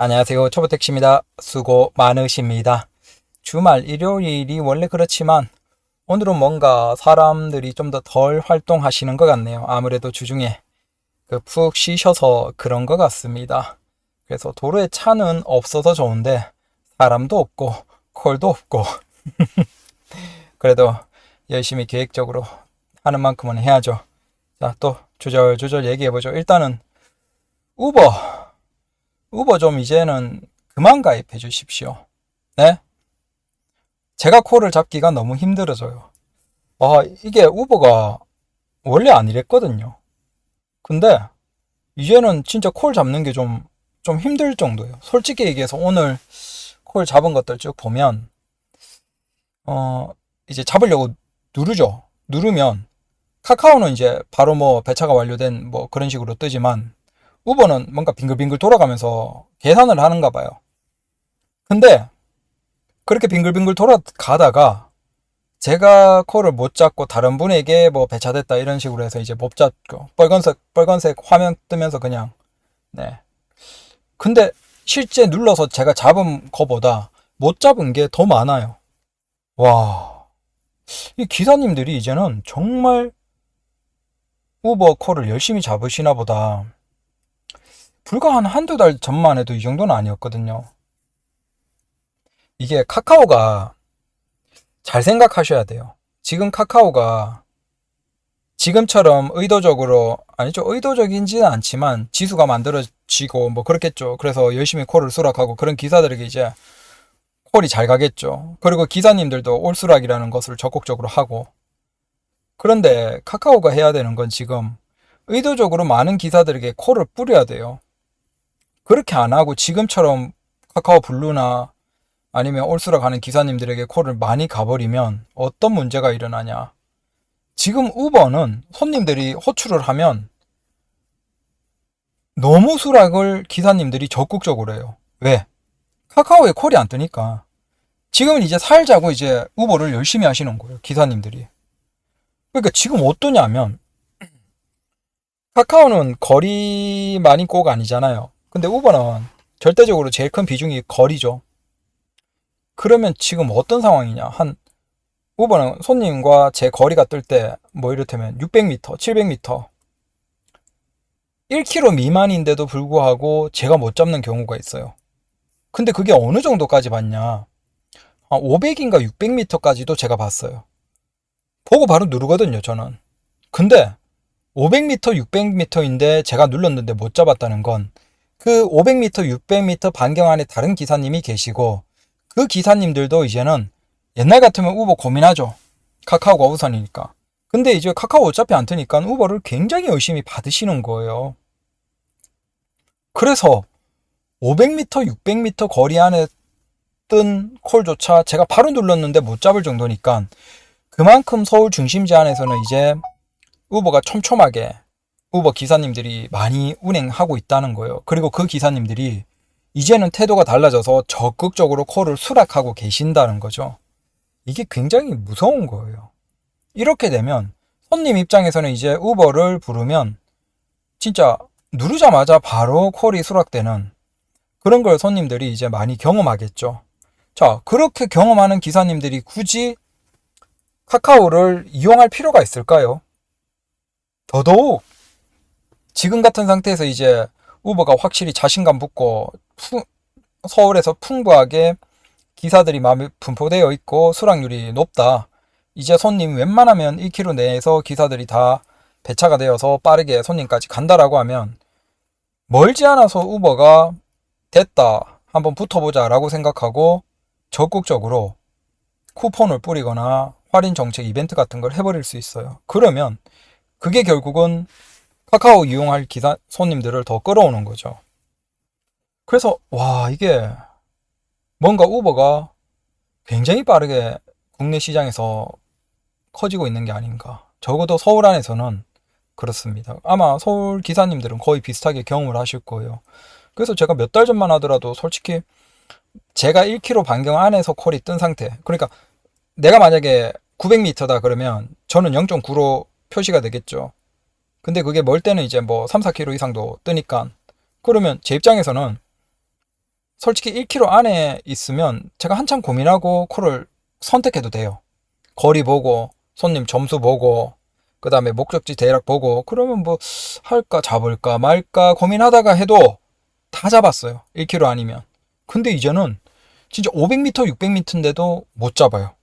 안녕하세요. 초보택시입니다. 수고 많으십니다. 주말 일요일이 원래 그렇지만 오늘은 뭔가 사람들이 좀 더 덜 활동하시는 것 같네요. 아무래도 주중에 푹 쉬셔서 그런 것 같습니다. 그래서 도로에 차는 없어서 좋은데 사람도 없고 콜도 없고 그래도 열심히 계획적으로 하는 만큼은 해야죠. 자, 또 주절주절 얘기해보죠. 일단은 우버 좀 이제는 그만 가입해 주십시오. 네? 제가 콜을 잡기가 너무 힘들어져요. 이게 우버가 원래 안 이랬거든요. 근데 이제는 진짜 콜 잡는 게 좀 힘들 정도예요. 솔직히 얘기해서 오늘 콜 잡은 것들 쭉 보면, 이제 잡으려고 누르죠. 누르면 카카오는 이제 바로 뭐 배차가 완료된 뭐 그런 식으로 뜨지만 우버는 뭔가 빙글빙글 돌아가면서 계산을 하는가 봐요. 근데 그렇게 빙글빙글 돌아가다가 제가 콜을 못 잡고 다른 분에게 뭐 배차됐다 이런 식으로 해서 이제 못 잡고 빨간색 화면 뜨면서 그냥 네. 근데 실제 눌러서 제가 잡은 거보다 못 잡은 게 더 많아요. 와, 이 기사님들이 이제는 정말 우버 콜을 열심히 잡으시나 보다. 불과 한두 달 전만 해도 이 정도는 아니었거든요. 이게 카카오가 잘 생각하셔야 돼요. 지금 카카오가 지금처럼 의도적으로, 아니죠. 의도적인지는 않지만 지수가 만들어지고 뭐 그렇겠죠. 그래서 열심히 콜을 수락하고 그런 기사들에게 이제 콜이 잘 가겠죠. 그리고 기사님들도 올수락이라는 것을 적극적으로 하고. 그런데 카카오가 해야 되는 건 지금 의도적으로 많은 기사들에게 콜을 뿌려야 돼요. 그렇게 안 하고 지금처럼 카카오 블루나 아니면 올수락 하는 기사님들에게 콜을 많이 가버리면 어떤 문제가 일어나냐. 지금 우버는 손님들이 호출을 하면 너무 수락을 기사님들이 적극적으로 해요. 왜? 카카오에 콜이 안 뜨니까. 지금은 이제 살자고 이제 우버를 열심히 하시는 거예요. 기사님들이. 그러니까 지금 어떠냐면 카카오는 거리만이 꼭 아니잖아요. 근데 우버는 절대적으로 제일 큰 비중이 거리죠. 그러면 지금 어떤 상황이냐. 우버는 손님과 제 거리가 뜰 때 뭐 이를테면 600m, 700m 1km 미만인데도 불구하고 제가 못 잡는 경우가 있어요. 근데 그게 어느 정도까지 봤냐. 500인가 600m까지도 제가 봤어요. 보고 바로 누르거든요, 저는. 근데 500m, 600m인데 제가 눌렀는데 못 잡았다는 건 그 500m, 600m 반경 안에 다른 기사님이 계시고 그 기사님들도 이제는 옛날 같으면 우버 고민하죠. 카카오가 우선이니까. 근데 이제 카카오 어차피 안 트니까 우버를 굉장히 열심히 받으시는 거예요. 그래서 500m, 600m 거리 안에 뜬 콜조차 제가 바로 눌렀는데 못 잡을 정도니까 그만큼 서울 중심지 안에서는 이제 우버가 촘촘하게 우버 기사님들이 많이 운행하고 있다는 거예요. 그리고 그 기사님들이 이제는 태도가 달라져서 적극적으로 콜을 수락하고 계신다는 거죠. 이게 굉장히 무서운 거예요. 이렇게 되면 손님 입장에서는 이제 우버를 부르면 진짜 누르자마자 바로 콜이 수락되는 그런 걸 손님들이 이제 많이 경험하겠죠. 자, 그렇게 경험하는 기사님들이 굳이 카카오를 이용할 필요가 있을까요? 더더욱 지금 같은 상태에서 이제 우버가 확실히 자신감 붙고 서울에서 풍부하게 기사들이 많이 분포되어 있고 수락률이 높다. 이제 손님 웬만하면 1km 내에서 기사들이 다 배차가 되어서 빠르게 손님까지 간다라고 하면 멀지 않아서 우버가 됐다. 한번 붙어보자 라고 생각하고 적극적으로 쿠폰을 뿌리거나 할인 정책 이벤트 같은 걸 해버릴 수 있어요. 그러면 그게 결국은 카카오 이용할 기사 손님들을 더 끌어오는 거죠. 그래서 이게 뭔가 우버가 굉장히 빠르게 국내 시장에서 커지고 있는 게 아닌가. 적어도 서울 안에서는 그렇습니다. 아마 서울 기사님들은 거의 비슷하게 경험을 하실 거예요. 그래서 제가 몇 달 전만 하더라도 솔직히 제가 1km 반경 안에서 콜이 뜬 상태. 그러니까 내가 만약에 900m다 그러면 저는 0.9로 표시가 되겠죠. 근데 그게 멀 때는 이제 뭐 3, 4km 이상도 뜨니까 그러면 제 입장에서는 솔직히 1km 안에 있으면 제가 한참 고민하고 콜을 선택해도 돼요. 거리 보고, 손님 점수 보고, 그 다음에 목적지 대략 보고, 그러면 뭐 할까 잡을까 말까 고민하다가 해도 다 잡았어요. 1km 아니면. 근데 이제는 진짜 500m, 600m인데도 못 잡아요.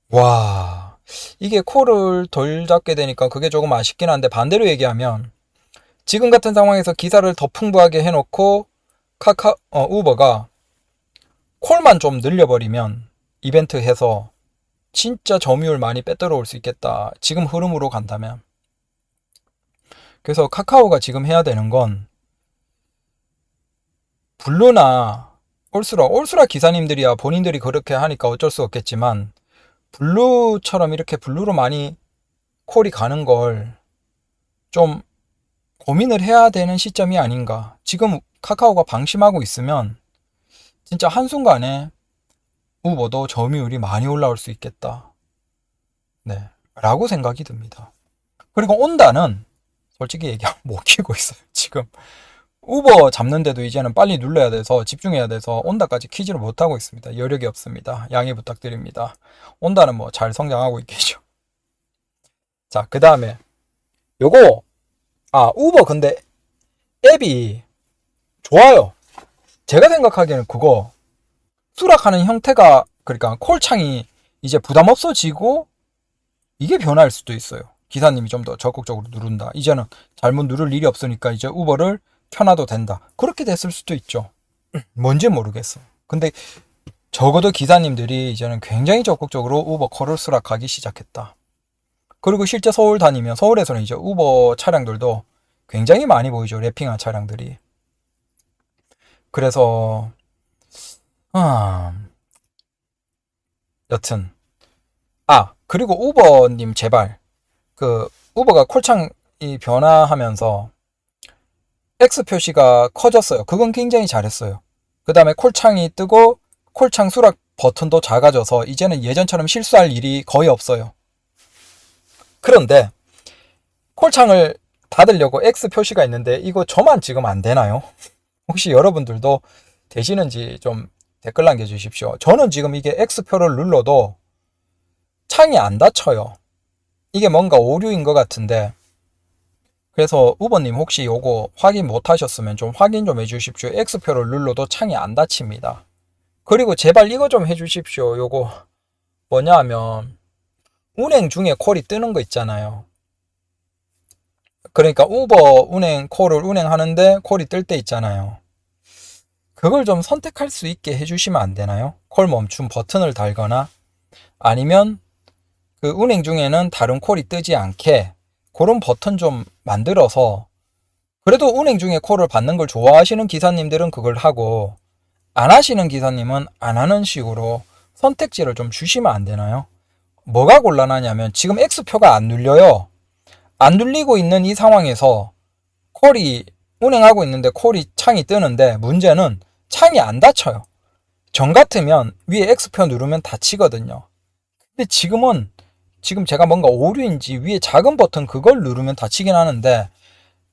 와, 이게 콜을 덜 잡게 되니까 그게 조금 아쉽긴 한데, 반대로 얘기하면 지금 같은 상황에서 기사를 더 풍부하게 해놓고 우버가 콜만 좀 늘려버리면 이벤트 해서 진짜 점유율 많이 빼들어올 수 있겠다. 지금 흐름으로 간다면. 그래서 카카오가 지금 해야 되는 건 블루나 올스라 기사님들이야 본인들이 그렇게 하니까 어쩔 수 없겠지만 블루처럼 이렇게 블루로 많이 콜이 가는 걸 좀 고민을 해야 되는 시점이 아닌가. 지금 카카오가 방심하고 있으면 진짜 한순간에 우버도 점유율이 많이 올라올 수 있겠다. 네. 라고 생각이 듭니다. 그리고 온다는 솔직히 얘기하면 못 키고 있어요. 지금 우버 잡는데도 이제는 빨리 눌러야 돼서 집중해야 돼서 온다까지 키지를 못하고 있습니다. 여력이 없습니다. 양해 부탁드립니다. 온다는 뭐 잘 성장하고 있겠죠. 자, 그 다음에 요거 우버 근데 앱이 좋아요. 제가 생각하기에는 그거 수락하는 형태가 그러니까 콜창이 이제 부담 없어지고 이게 변화일 수도 있어요. 기사님이 좀 더 적극적으로 누른다. 이제는 잘못 누를 일이 없으니까 이제 우버를 켜놔도 된다. 그렇게 됐을 수도 있죠. 뭔지 모르겠어. 근데 적어도 기사님들이 이제는 굉장히 적극적으로 우버 콜을 수락하기 시작했다. 그리고 실제 서울 다니면 서울에서는 이제 우버 차량들도 굉장히 많이 보이죠. 랩핑한 차량들이. 그래서 여튼 그리고 우버님 제발 그 우버가 콜창이 변화하면서 X 표시가 커졌어요. 그건 굉장히 잘했어요. 그 다음에 콜창이 뜨고 콜창 수락 버튼도 작아져서 이제는 예전처럼 실수할 일이 거의 없어요. 그런데 콜창을 닫으려고 X 표시가 있는데 이거 저만 지금 안 되나요? 혹시 여러분들도 되시는지 좀 댓글 남겨주십시오. 저는 지금 이게 X표를 눌러도 창이 안 닫혀요. 이게 뭔가 오류인 것 같은데 그래서 우버님 혹시 요거 확인 못 하셨으면 좀 확인 좀 해주십시오. X표를 눌러도 창이 안 닫힙니다. 그리고 제발 이거 좀 해주십시오. 요거 뭐냐 하면 운행 중에 콜이 뜨는 거 있잖아요. 그러니까 우버 운행 콜을 운행하는데 콜이 뜰 때 있잖아요. 그걸 좀 선택할 수 있게 해주시면 안 되나요? 콜 멈춤 버튼을 달거나 아니면 그 운행 중에는 다른 콜이 뜨지 않게 그런 버튼 좀 만들어서 그래도 운행 중에 콜을 받는 걸 좋아하시는 기사님들은 그걸 하고 안 하시는 기사님은 안 하는 식으로 선택지를 좀 주시면 안 되나요? 뭐가 곤란하냐면 지금 X표가 안 눌려요. 안 눌리고 있는 이 상황에서 콜이 운행하고 있는데 콜이 창이 뜨는데 문제는 창이 안 닫혀요. 전 같으면 위에 X표 누르면 닫히거든요. 근데 지금 제가 뭔가 오류인지 위에 작은 버튼 그걸 누르면 닫히긴 하는데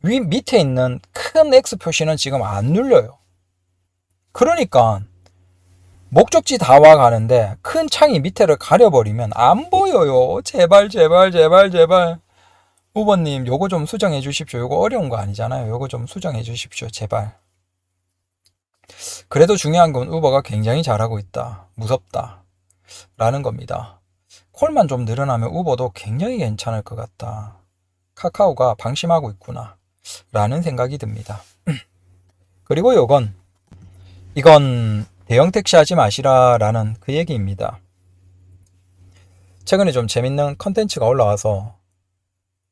밑에 있는 큰 X 표시는 지금 안 눌려요. 그러니까 목적지 다 와가는데 큰 창이 밑에를 가려버리면 안 보여요. 제발 우버님 요거 좀 수정해 주십시오. 요거 어려운 거 아니잖아요. 요거 좀 수정해 주십시오. 제발. 그래도 중요한 건 우버가 굉장히 잘하고 있다. 무섭다. 라는 겁니다. 콜만 좀 늘어나면 우버도 굉장히 괜찮을 것 같다. 카카오가 방심하고 있구나. 라는 생각이 듭니다. 그리고 이건 대형 택시 하지 마시라 라는 그 얘기입니다. 최근에 좀 재밌는 컨텐츠가 올라와서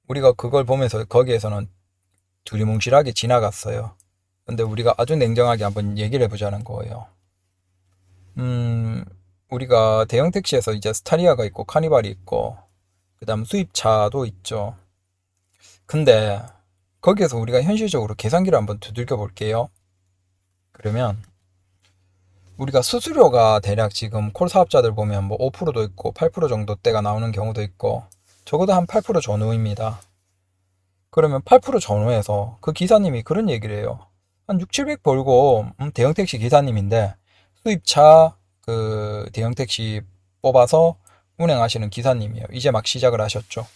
우리가 그걸 보면서 거기에서는 두리뭉실하게 지나갔어요. 근데 우리가 아주 냉정하게 한번 얘기를 해보자는 거예요. 우리가 대형 택시에서 이제 스타리아가 있고 카니발이 있고 그 다음 수입차도 있죠. 근데 거기에서 우리가 현실적으로 계산기를 한번 두들겨 볼게요. 그러면 우리가 수수료가 대략 지금 콜 사업자들 보면 뭐 5%도 있고 8% 정도대가 나오는 경우도 있고 적어도 한 8% 전후입니다. 그러면 8% 전후에서 그 기사님이 그런 얘기를 해요. 한 6, 700 벌고 대형 택시 기사님인데 수입차 그 대형 택시 뽑아서 운행하시는 기사님이에요. 이제 막 시작을 하셨죠.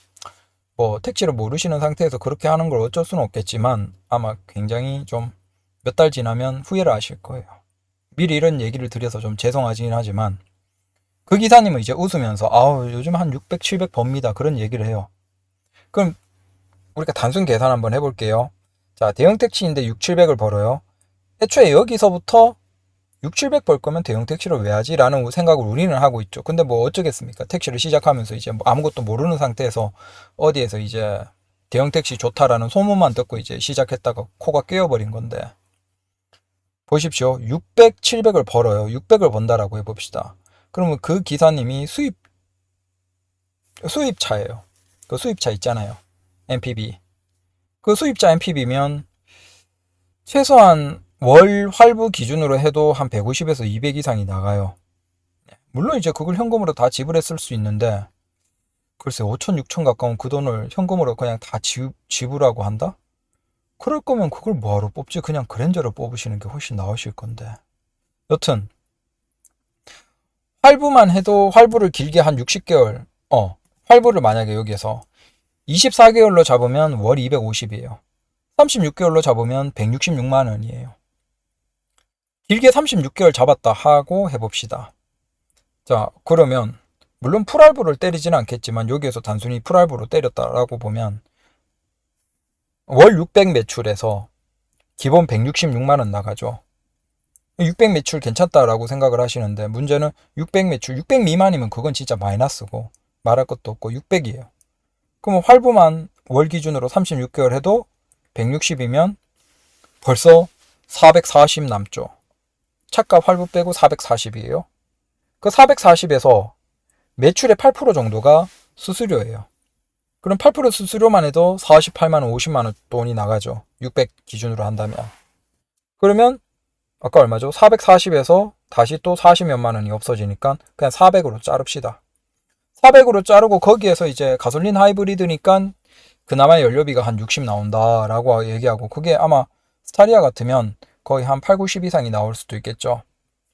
뭐 택시를 모르시는 상태에서 그렇게 하는 걸 어쩔 수는 없겠지만 아마 굉장히 좀 몇 달 지나면 후회를 하실 거예요. 미리 이런 얘기를 드려서 좀 죄송하긴 하지만 그 기사님은 이제 웃으면서 아우 요즘 한 600, 700 법니다. 그런 얘기를 해요. 그럼 우리가 단순 계산 한번 해볼게요. 자, 대형 택시인데 6, 700을 벌어요. 애초에 여기서부터 6, 700 벌 거면 대형 택시를 왜 하지? 라는 생각을 우리는 하고 있죠. 근데 뭐 어쩌겠습니까? 택시를 시작하면서 이제 뭐 아무것도 모르는 상태에서 어디에서 이제 대형 택시 좋다라는 소문만 듣고 이제 시작했다가 코가 깨어버린 건데 보십시오. 600, 700을 벌어요. 600을 번다라고 해봅시다. 그러면 그 기사님이 수입차예요. 그 수입차 있잖아요. MPV. 그 수입차 MPV면 최소한 월 할부 기준으로 해도 한 150에서 200 이상이 나가요. 물론 이제 그걸 현금으로 다 지불했을 수 있는데 글쎄 5천, 6천 가까운 그 돈을 현금으로 그냥 다 지불하고 한다? 그럴 거면 그걸 뭐하러 뽑지? 그냥 그랜저를 뽑으시는 게 훨씬 나으실 건데. 여튼 할부만 해도 활부를 길게 한 60개월 활부를 만약에 여기에서 24개월로 잡으면 월 250이에요. 36개월로 잡으면 166만 원이에요. 길게 36개월 잡았다 하고 해봅시다. 자, 그러면 물론 풀할부를 때리지는 않겠지만 여기에서 단순히 풀할부로 때렸다라고 보면 월 600 매출에서 기본 166만 원 나가죠. 600 매출 괜찮다라고 생각을 하시는데 문제는 600 매출, 600 미만이면 그건 진짜 마이너스고 말할 것도 없고 600이에요. 그럼 활부만 월 기준으로 36개월 해도 160이면 벌써 440 남죠. 차값 활부 빼고 440이에요. 그 440에서 매출의 8% 정도가 수수료예요. 그럼 8% 수수료만 해도 48만 원, 50만 원 돈이 나가죠. 600 기준으로 한다면. 그러면 아까 얼마죠? 440에서 다시 또 40몇만 원이 없어지니까 그냥 400으로 자릅시다. 400으로 자르고 거기에서 이제 가솔린 하이브리드니까 그나마 연료비가 한 60 나온다라고 얘기하고 그게 아마 스타리아 같으면 거의 한 8, 90 이상이 나올 수도 있겠죠.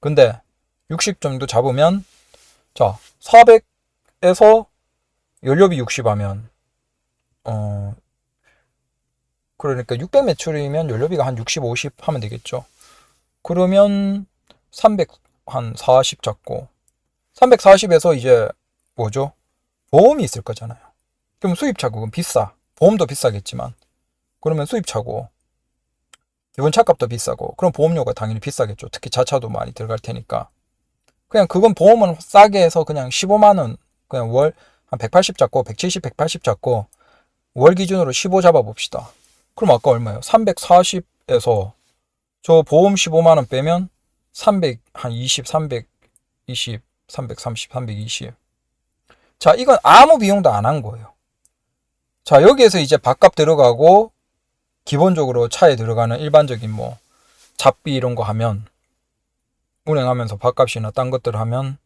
근데 60 정도 잡으면 자 400에서 연료비 60 하면 그러니까 600 매출이면 연료비가 한 60, 50 하면 되겠죠. 그러면 300 한 40 잡고 340에서 이제 뭐죠? 보험이 있을 거잖아요. 그럼 수입차 그건 비싸. 보험도 비싸겠지만 그러면 수입차고 기본 차값도 비싸고 그럼 보험료가 당연히 비싸겠죠. 특히 자차도 많이 들어갈 테니까 그냥 그건 보험은 싸게 해서 그냥 15만 원 그냥 월 한 180 잡고 170, 180 잡고 월 기준으로 15 잡아봅시다. 그럼 아까 얼마예요? 340에서 저 보험 15만 원 빼면 300, 한 20, 320, 330, 320. 자, 이건 아무 비용도 안 한 거예요. 자, 여기에서 이제 밥값 들어가고 기본적으로 차에 들어가는 일반적인 뭐 잡비 이런 거 하면 운행하면서 밥값이나 딴 것들 하면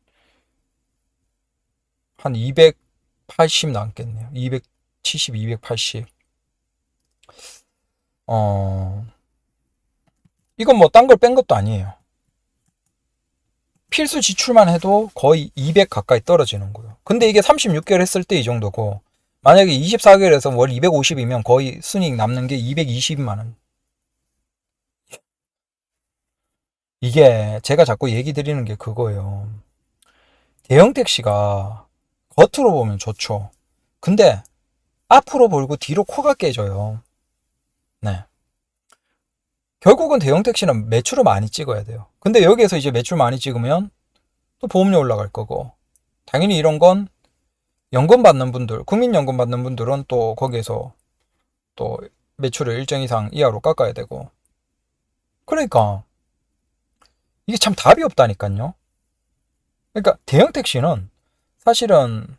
한 280 남겠네요. 270, 280. 이건 뭐 딴 걸 뺀 것도 아니에요. 필수 지출만 해도 거의 200 가까이 떨어지는 거예요. 근데 이게 36개월 했을 때 이 정도고 만약에 24개월에서 월 250이면 거의 순이익 남는 게 220만 원. 이게 제가 자꾸 얘기 드리는 게 그거예요. 대형 택시가 겉으로 보면 좋죠. 근데 앞으로 벌고 뒤로 코가 깨져요. 네. 결국은 대형 택시는 매출을 많이 찍어야 돼요. 근데 여기에서 이제 매출 많이 찍으면 또 보험료 올라갈 거고 당연히 이런 건 연금 받는 분들, 국민연금 받는 분들은 또 거기에서 또 매출을 일정 이상 이하로 깎아야 되고 그러니까 이게 참 답이 없다니까요. 그러니까 대형 택시는 사실은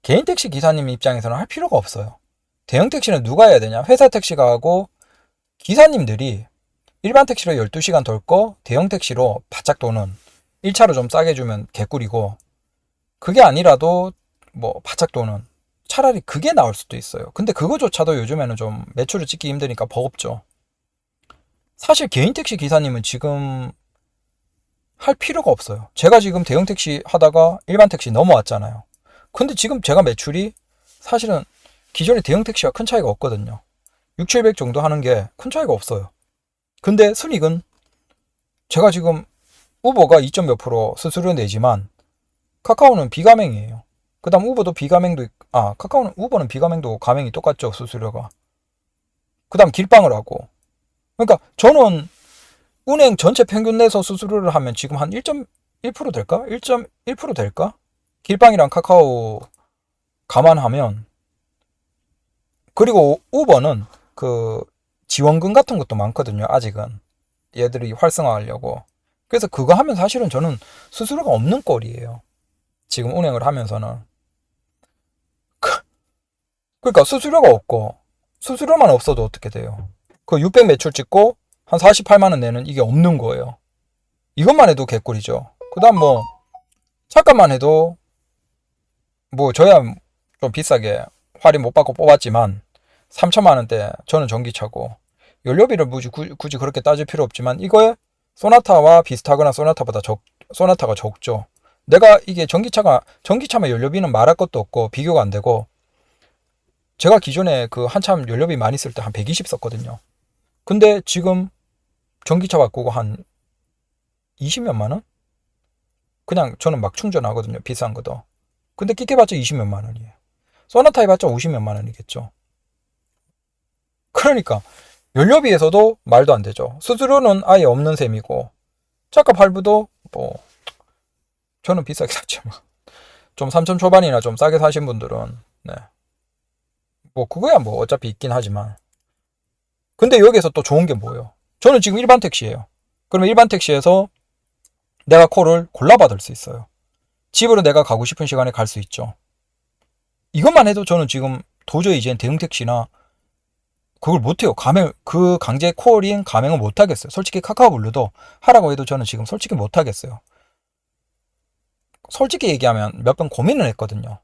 개인 택시 기사님 입장에서는 할 필요가 없어요. 대형 택시는 누가 해야 되냐? 회사 택시가 하고 기사님들이 일반 택시로 12시간 돌 거 대형 택시로 바짝 도는 1차로 좀 싸게 주면 개꿀이고 그게 아니라도 뭐 바짝 도는 차라리 그게 나을 수도 있어요. 근데 그거조차도 요즘에는 좀 매출을 찍기 힘드니까 버겁죠. 사실 개인 택시 기사님은 지금 할 필요가 없어요. 제가 지금 대형 택시 하다가 일반 택시 넘어왔잖아요. 근데 지금 제가 매출이 사실은 기존의 대형 택시와 큰 차이가 없거든요. 6, 700 정도 하는 게 큰 차이가 없어요. 근데 순이익은 제가 지금 우버가 2. 몇 프로 수수료 내지만 카카오는 비가맹이에요. 그 다음 우버도 비가맹도 카카오는 우버는 비가맹도 가맹이 똑같죠. 수수료가. 그 다음 길빵을 하고. 그러니까 저는 은행 전체 평균 내서 수수료를 하면 지금 한 1.1% 될까? 1.1% 될까? 길빵이랑 카카오 감안하면. 그리고 우버는 그 지원금 같은 것도 많거든요. 아직은 얘들이 활성화하려고. 그래서 그거 하면 사실은 저는 수수료가 없는 꼴이에요. 지금 운행을 하면서는. 그러니까 수수료가 없고 수수료만 없어도 어떻게 돼요? 그 600 매출 찍고 한 48만 원 내는 이게 없는 거예요. 이것만 해도 개꿀이죠. 그 다음 뭐 차값만 해도 뭐 저야 좀 비싸게 할인 못 받고 뽑았지만 3천만 원대 저는 전기차고 연료비를 굳이 그렇게 따질 필요 없지만 이거에 소나타와 비슷하거나 소나타가 적죠. 내가 이게 전기차만 연료비는 말할 것도 없고 비교가 안 되고 제가 기존에 그 한참 연료비 많이 쓸 때 한 120 썼거든요. 근데 지금 전기차 바꾸고 한 20몇만 원? 그냥 저는 막 충전하거든요. 비싼 거도. 근데 끼껴봤자 20몇만 원이에요. 소나타 해봤자 50몇만 원이겠죠. 그러니까 연료비에서도 말도 안 되죠. 수수료는 아예 없는 셈이고 차값 할부도 뭐 저는 비싸게 샀지만 좀 3천 초반이나 좀 싸게 사신 분들은 네. 뭐 그거야 뭐 어차피 있긴 하지만 근데 여기서 또 좋은 게 뭐예요? 저는 지금 일반 택시예요. 그러면 일반 택시에서 내가 콜을 골라받을 수 있어요. 집으로 내가 가고 싶은 시간에 갈 수 있죠. 이것만 해도 저는 지금 도저히 이젠 대형 택시나 그걸 못해요. 그 강제 콜인 가맹은 못하겠어요. 솔직히 카카오 블루도 하라고 해도 저는 지금 솔직히 못하겠어요. 솔직히 얘기하면 몇 번 고민을 했거든요.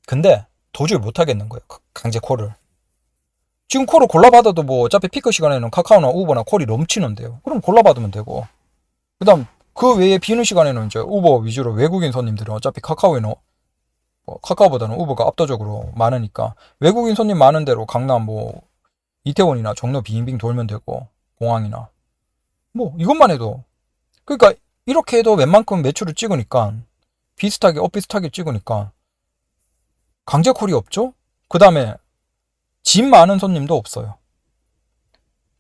근데 도저히 못하겠는 거예요. 강제 콜을. 지금 콜을 골라받아도 뭐 어차피 피크 시간에는 카카오나 우버나 콜이 넘치는데요. 그럼 골라받으면 되고. 그 다음 그 외에 비는 시간에는 이제 우버 위주로 외국인 손님들은 어차피 카카오보다는 우버가 압도적으로 많으니까 외국인 손님 많은 대로 강남 뭐 이태원이나 종로 빙빙 돌면 되고 공항이나 뭐 이것만 해도 그러니까 이렇게 해도 웬만큼 매출을 찍으니까 비슷하게 찍으니까 강제 콜이 없죠? 그 다음에 짐 많은 손님도 없어요.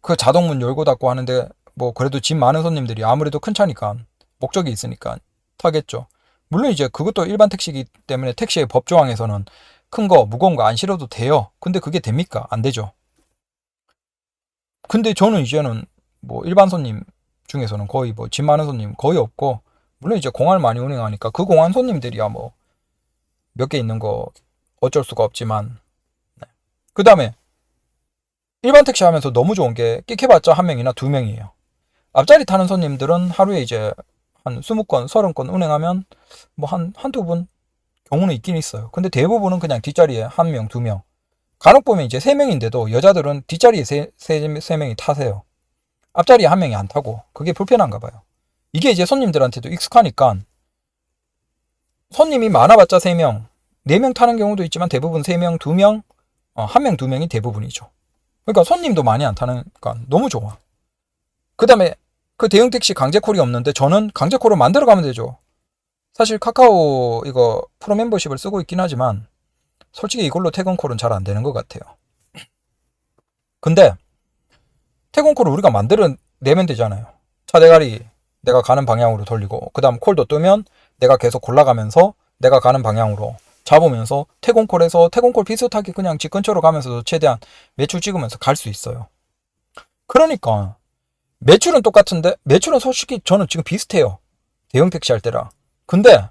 그 자동문 열고 닫고 하는데 뭐 그래도 짐 많은 손님들이 아무래도 큰 차니까 목적이 있으니까 타겠죠. 물론 이제 그것도 일반 택시이기 때문에 택시의 법조항에서는 큰 거 무거운 거 안 실어도 돼요. 근데 그게 됩니까? 안 되죠. 근데 저는 이제는 뭐 일반 손님 중에서는 거의 뭐 짐 많은 손님 거의 없고 물론 이제 공항을 많이 운행하니까 그 공항 손님들이야 뭐 몇 개 있는 거 어쩔 수가 없지만 그 다음에 일반 택시 하면서 너무 좋은 게 끽해봤자 한 명이나 두 명이에요. 앞자리 타는 손님들은 하루에 이제 한 20건, 30건 운행하면 뭐 한두 분 경우는 있긴 있어요. 근데 대부분은 그냥 뒷자리에 한 명, 두 명. 간혹 보면 이제 세 명인데도 여자들은 뒷자리에 세 명이 타세요. 앞자리에 한 명이 안 타고 그게 불편한가 봐요. 이게 이제 손님들한테도 익숙하니까 손님이 많아봤자 3명, 4명 타는 경우도 있지만 대부분 3명, 2명, 1명, 2명이 대부분이죠. 그러니까 손님도 많이 안 타니까 너무 좋아. 그 다음에 그 대형 택시 강제콜이 없는데 저는 강제콜을 만들어 가면 되죠. 사실 카카오 이거 프로 멤버십을 쓰고 있긴 하지만 솔직히 이걸로 퇴근콜은 잘 안 되는 것 같아요. 근데 퇴근콜을 우리가 만들어내면 되잖아요. 차 대가리 내가 가는 방향으로 돌리고 그 다음 콜도 뜨면 내가 계속 골라가면서 내가 가는 방향으로 잡으면서 퇴근콜에서 퇴근콜 비슷하게 그냥 집 근처로 가면서도 최대한 매출 찍으면서 갈 수 있어요. 그러니까 매출은 똑같은데 매출은 솔직히 저는 지금 비슷해요. 대형 택시 할 때랑. 근데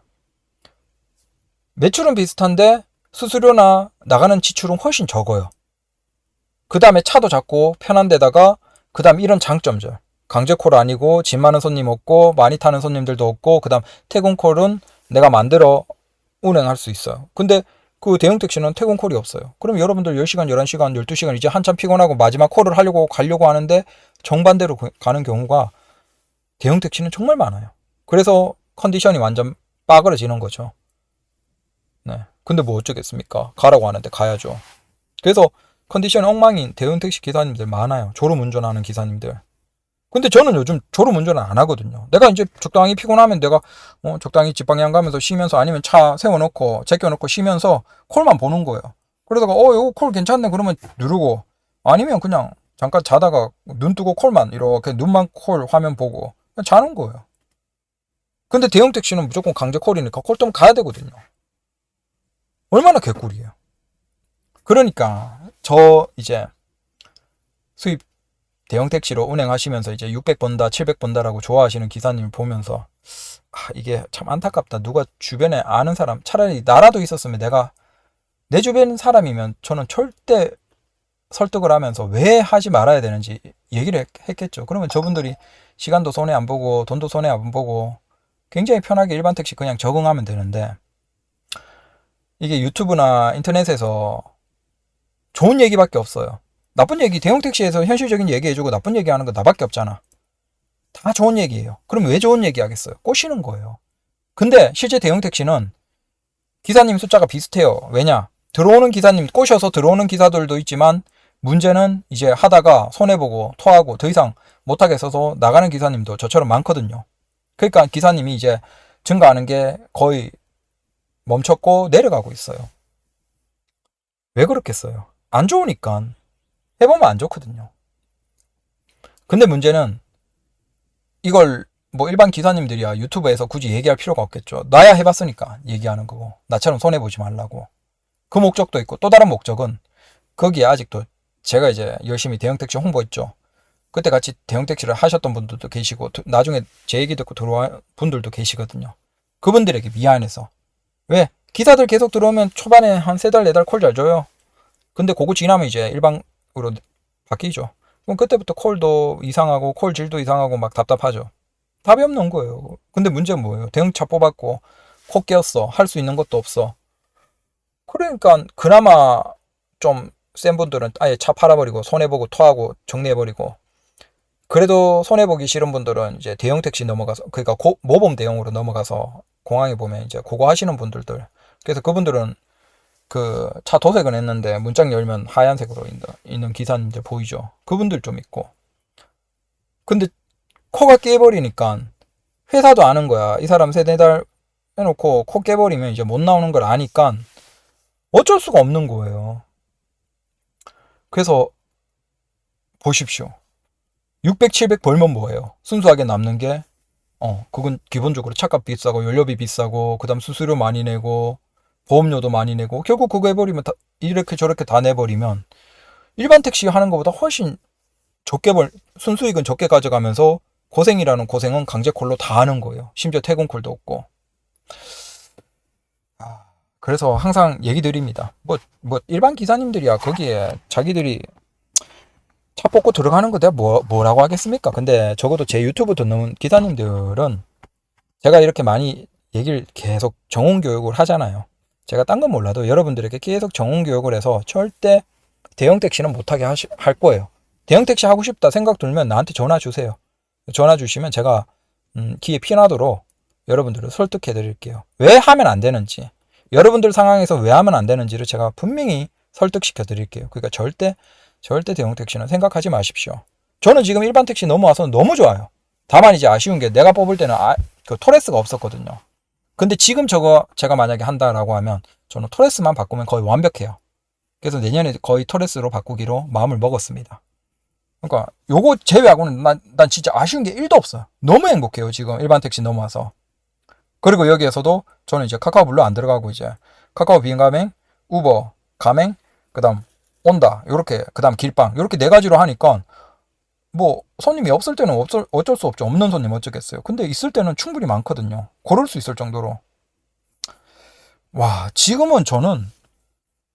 매출은 비슷한데 수수료나 나가는 지출은 훨씬 적어요. 그 다음에 차도 작고 편한 데다가 그 다음 이런 장점들. 강제콜 아니고 짐 많은 손님 없고 많이 타는 손님들도 없고 그 다음 퇴근콜은 내가 만들어 운행할 수 있어요. 근데 그 대형 택시는 퇴근 콜이 없어요. 그럼 여러분들 10시간, 11시간, 12시간 이제 한참 피곤하고 마지막 콜을 하려고 가려고 하는데 정반대로 가는 경우가 대형 택시는 정말 많아요. 그래서 컨디션이 완전 빠그러지는 거죠. 네. 근데 뭐 어쩌겠습니까? 가라고 하는데 가야죠. 그래서 컨디션이 엉망인 대형 택시 기사님들 많아요. 졸음 운전하는 기사님들. 근데 저는 요즘 졸음 운전을 안 하거든요. 내가 이제 적당히 피곤하면 내가 적당히 집 방향 가면서 쉬면서 아니면 차 세워놓고 제껴놓고 쉬면서 콜만 보는 거예요. 그러다가 이거 콜 괜찮네 그러면 누르고 아니면 그냥 잠깐 자다가 눈 뜨고 콜만 이렇게 눈만 콜 화면 보고 그냥 자는 거예요. 근데 대형 택시는 무조건 강제 콜이니까 콜 뜨면 가야 되거든요. 얼마나 개꿀이에요. 그러니까 저 이제 수입 대형 택시로 운행하시면서 이제 600 번다, 700 번다라고 좋아하시는 기사님을 보면서 이게 참 안타깝다. 누가 주변에 아는 사람, 차라리 나라도 있었으면 내가 내 주변 사람이면 저는 절대 설득을 하면서 왜 하지 말아야 되는지 얘기를 했겠죠. 그러면 저분들이 시간도 손해 안 보고 돈도 손해 안 보고 굉장히 편하게 일반 택시 그냥 적응하면 되는데 이게 유튜브나 인터넷에서 좋은 얘기밖에 없어요. 나쁜 얘기, 대형 택시에서 현실적인 얘기 해주고 나쁜 얘기 하는 거 나밖에 없잖아. 다 좋은 얘기예요. 그럼 왜 좋은 얘기 하겠어요? 꼬시는 거예요. 근데 실제 대형 택시는 기사님 숫자가 비슷해요. 왜냐? 들어오는 기사님, 꼬셔서 들어오는 기사들도 있지만 문제는 이제 하다가 손해보고 토하고 더 이상 못하겠어서 나가는 기사님도 저처럼 많거든요. 그러니까 기사님이 이제 증가하는 게 거의 멈췄고 내려가고 있어요. 왜 그렇겠어요? 안 좋으니까. 해보면 안 좋거든요. 근데 문제는 이걸 뭐 일반 기사님들이야 유튜브에서 굳이 얘기할 필요가 없겠죠. 나야 해봤으니까 얘기하는 거고 나처럼 손해보지 말라고. 그 목적도 있고 또 다른 목적은 거기에 아직도 제가 이제 열심히 대형택시 홍보했죠. 그때 같이 대형택시를 하셨던 분들도 계시고 나중에 제 얘기 듣고 들어온 분들도 계시거든요. 그분들에게 미안해서. 왜? 기사들 계속 들어오면 초반에 한 3달 4달 콜 잘 줘요. 근데 그거 지나면 이제 일방으로 바뀌죠. 그럼 그때부터 콜도 이상하고 콜 질도 이상하고 막 답답하죠. 답이 없는 거예요. 근데 문제는 뭐예요? 대형차 뽑았고 코 깨었어. 할 수 있는 것도 없어. 그러니까 그나마 좀 센 분들은 아예 차 팔아버리고 손해보고 토하고 정리해버리고 그래도 손해보기 싫은 분들은 이제 대형 택시 넘어가서 그러니까 모범 대형으로 넘어가서 공항에 보면 이제 그거 하시는 분들들 그래서 그분들은 그 차 도색은 했는데 문짝 열면 하얀색으로 있는 기사님들 보이죠. 그분들 좀 있고 근데 코가 깨버리니까 회사도 아는 거야. 이 사람 3-4달 해놓고 코 깨버리면 이제 못 나오는 걸 아니까 어쩔 수가 없는 거예요. 그래서 보십시오. 600, 700 벌면 뭐예요? 순수하게 남는 게 그건 기본적으로 차값 비싸고 연료비 비싸고 그 다음 수수료 많이 내고 보험료도 많이 내고 결국 그거 해버리면 이렇게 저렇게 다 내버리면 일반 택시 하는 것보다 훨씬 적게 순수익은 적게 가져가면서 고생이라는 고생은 강제콜로 다 하는 거예요. 심지어 퇴근콜도 없고. 그래서 항상 얘기 드립니다. 뭐 일반 기사님들이야 거기에 자기들이 차 뽑고 들어가는 거 내가 뭐라고 하겠습니까? 근데 적어도 제 유튜브 듣는 기사님들은 제가 이렇게 많이 얘기를 계속 정원 교육을 하잖아요. 제가 딴 건 몰라도 여러분들에게 계속 정원 교육을 해서 절대 대형 택시는 못하게 할 거예요. 대형 택시 하고 싶다 생각 들면 나한테 전화 주세요. 전화 주시면 제가 귀에 피나도록 여러분들을 설득해 드릴게요. 왜 하면 안 되는지, 여러분들 상황에서 왜 하면 안 되는지를 제가 분명히 설득시켜 드릴게요. 그러니까 절대 대형 택시는 생각하지 마십시오. 저는 지금 일반 택시 넘어와서 너무 좋아요. 다만 이제 아쉬운 게 내가 뽑을 때는 그 토레스가 없었거든요. 근데 지금 저거 제가 만약에 한다라고 하면 저는 토레스만 바꾸면 거의 완벽해요. 그래서 내년에 거의 토레스로 바꾸기로 마음을 먹었습니다. 그러니까 요거 제외하고는 난 진짜 아쉬운 게 1도 없어요. 너무 행복해요 지금 일반 택시 넘어와서. 그리고 여기에서도 저는 이제 카카오블루 안 들어가고 이제 카카오 비행 가맹, 우버 가맹, 그 다음 온다 요렇게 그 다음 길빵 요렇게 4가지로 하니까 뭐 손님이 없을 때는 어쩔 수 없죠. 없는 손님 어쩌겠어요. 근데 있을 때는 충분히 많거든요. 고를 수 있을 정도로. 와, 지금은 저는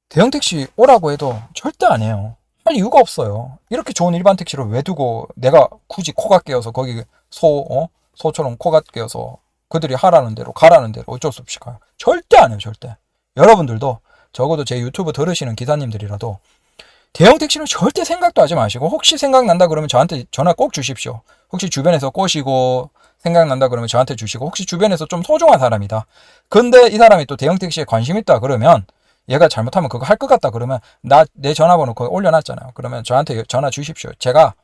대형 택시 오라고 해도 절대 안 해요. 할 이유가 없어요. 이렇게 좋은 일반 택시를 왜 두고 내가 굳이 코가 깨어서 거기 소처럼 코가 깨어서 그들이 하라는 대로 가라는 대로 어쩔 수 없이 가요. 절대 안 해요. 절대. 여러분들도 적어도 제 유튜브 들으시는 기사님들이라도 대형 택시는 절대 생각도 하지 마시고, 혹시 생각난다 그러면 저한테 전화 꼭 주십시오. 혹시 주변에서 꼬시고 생각난다 그러면 저한테 주시고, 혹시 주변에서 좀 소중한 사람이다, 근데 이 사람이 또 대형 택시에 관심 있다 그러면, 얘가 잘못하면 그거 할 것 같다 그러면 내 전화번호 거기 올려놨잖아요. 그러면 저한테 전화 주십시오. 제가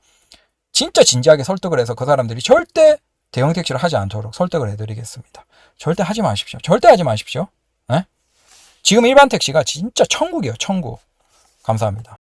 진짜 진지하게 설득을 해서 그 사람들이 절대 대형 택시를 하지 않도록 설득을 해드리겠습니다. 절대 하지 마십시오. 절대 하지 마십시오. 네? 지금 일반 택시가 진짜 천국이에요. 천국. 감사합니다.